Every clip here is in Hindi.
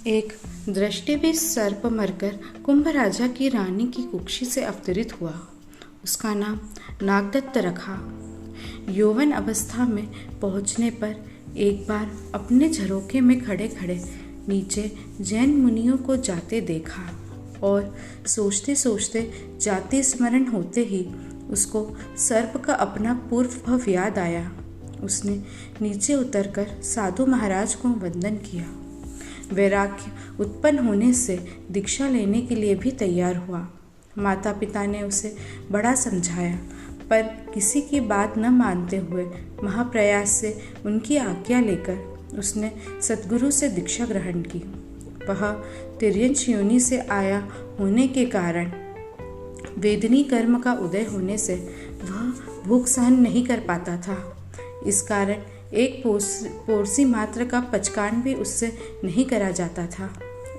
एक दृष्टिविहीन सर्प मरकर कुंभ राजा की रानी की कुक्षी से अवतरित हुआ। उसका नाम नागदत्त रखा। यौवन अवस्था में पहुंचने पर एक बार अपने झरोखे में खड़े खड़े नीचे जैन मुनियों को जाते देखा और सोचते सोचते जाति स्मरण होते ही उसको सर्प का अपना पूर्व भव याद आया। उसने नीचे उतरकर साधु महाराज को वंदन किया। वैराग्य उत्पन्न होने से दीक्षा लेने के लिए भी तैयार हुआ। माता पिता ने उसे बड़ा समझाया, पर किसी की बात न मानते हुए महाप्रयास से उनकी आज्ञा लेकर उसने सद्गुरु से दीक्षा ग्रहण की। वह तिर्यंच योनि से आया होने के कारण वेदनी कर्म का उदय होने से वह भूख सहन नहीं कर पाता था। इस कारण एक पोरसी मात्र का पचकान भी उससे नहीं करा जाता था।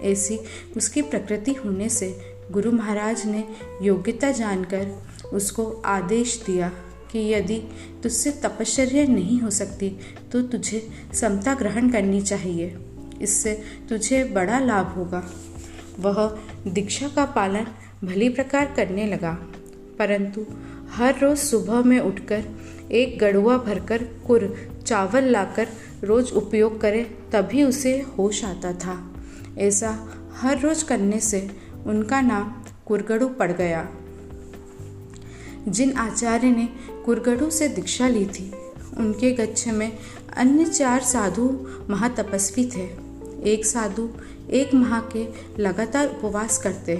ऐसी उसकी प्रकृति होने से गुरु महाराज ने योग्यता जानकर उसको आदेश दिया कि यदि तुझसे तपश्चर्या नहीं हो सकती तो तुझे समता ग्रहण करनी चाहिए। इससे तुझे बड़ा लाभ होगा। वह दीक्षा का पालन भली प्रकार करने लगा, परंतु हर रोज सुबह में उठकर एक गड़ुआ भरकर कुर चावल लाकर रोज उपयोग करे तभी उसे होश आता था। ऐसा हर रोज करने से उनका नाम कुरगड़ू पड़ गया। जिन आचार्य ने कुरगड़ू से दीक्षा ली थी उनके गच्छ में अन्य 4 साधु महातपस्वी थे। एक साधु 1 माह के लगातार उपवास करते,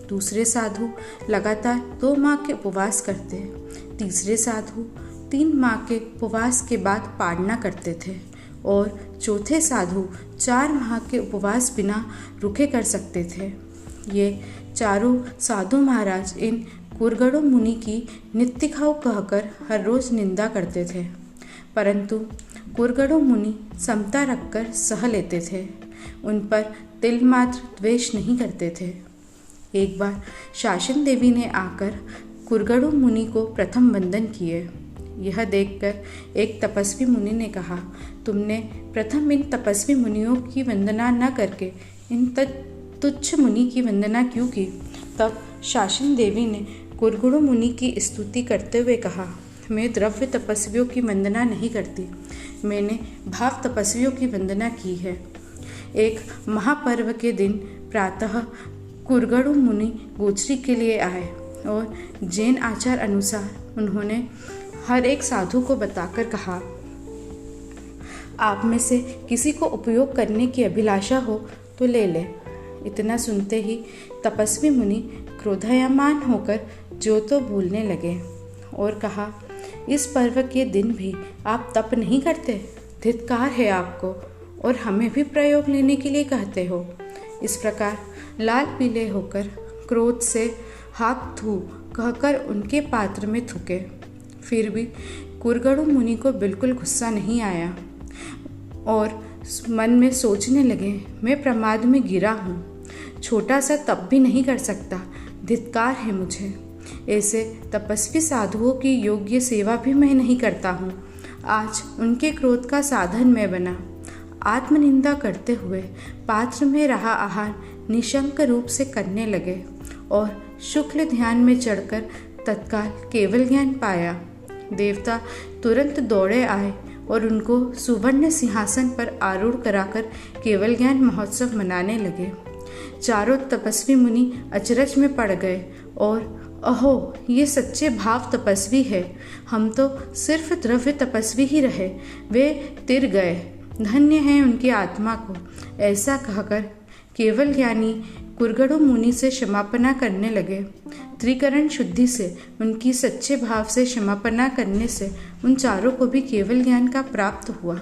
दूसरे साधु लगातार 2 माह के उपवास करते, तीसरे साधु 3 माह के उपवास के बाद पारणा करते थे और चौथे साधु 4 माह के उपवास बिना रुके कर सकते थे। ये चारों साधु महाराज इन कुरगड़ू मुनि की नित्य खाओ कहकर हर रोज निंदा करते थे, परंतु कुरगड़ू मुनि समता रखकर सह लेते थे। उन पर तिल मात्र द्वेष नहीं करते थे। एक बार शासन देवी ने आकर कुरगड़ू मुनि को प्रथम वंदन किए। यह देखकर एक तपस्वी मुनि ने कहा, तुमने प्रथम इन तपस्वी मुनियों की वंदना न करके इन तुच्छ मुनि की वंदना क्यों की? तब शासन देवी ने कुरगड़ू मुनि की स्तुति करते हुए कहा, मैं द्रव्य तपस्वियों की वंदना नहीं करती, मैंने भाव तपस्वियों की वंदना की है। एक महापर्व के दिन प्रातः कुरगड़ू मुनि गोचरी के लिए आए और जैन आचार अनुसार उन्होंने हर एक साधु को बताकर कहा, आप में से किसी को उपयोग करने की अभिलाषा हो तो ले ले। इतना सुनते ही तपस्वी मुनि क्रोधायमान होकर जो तो बोलने लगे और कहा, इस पर्व के दिन भी आप तप नहीं करते? धिक्कार है आपको, और हमें भी प्रयोग लेने के लिए कहते हो। इस प्रकार लाल पीले होकर क्रोध से हाथ धो कहकर उनके पात्र में थूके। फिर भी कुरगड़ू मुनि को बिल्कुल गुस्सा नहीं आया और मन में सोचने लगे, मैं प्रमाद में गिरा हूँ, छोटा सा तप भी नहीं कर सकता, धिक्कार है मुझे। ऐसे तपस्वी साधुओं की योग्य सेवा भी मैं नहीं करता हूँ। आज उनके क्रोध का साधन मैं बना। आत्मनिंदा करते हुए पात्र में रहा आहार निशंक रूप से करने लगे और शुक्ल ध्यान में चढ़कर तत्काल केवल ज्ञान पाया। देवता तुरंत दौड़े आए और उनको सुवर्ण सिंहासन पर आरूढ़ कराकर केवल ज्ञान महोत्सव मनाने लगे। चारों तपस्वी मुनि अचरज में पड़ गए और अहो, ये सच्चे भाव तपस्वी है, हम तो सिर्फ द्रव्य तपस्वी ही रहे, वे तिर गए, धन्य है उनकी आत्मा को। ऐसा कहकर केवल ज्ञानी कुरगड़ू मुनि से क्षमापना करने लगे। त्रिकरण शुद्धि से उनकी सच्चे भाव से क्षमापना करने से उन चारों को भी केवल ज्ञान का प्राप्त हुआ।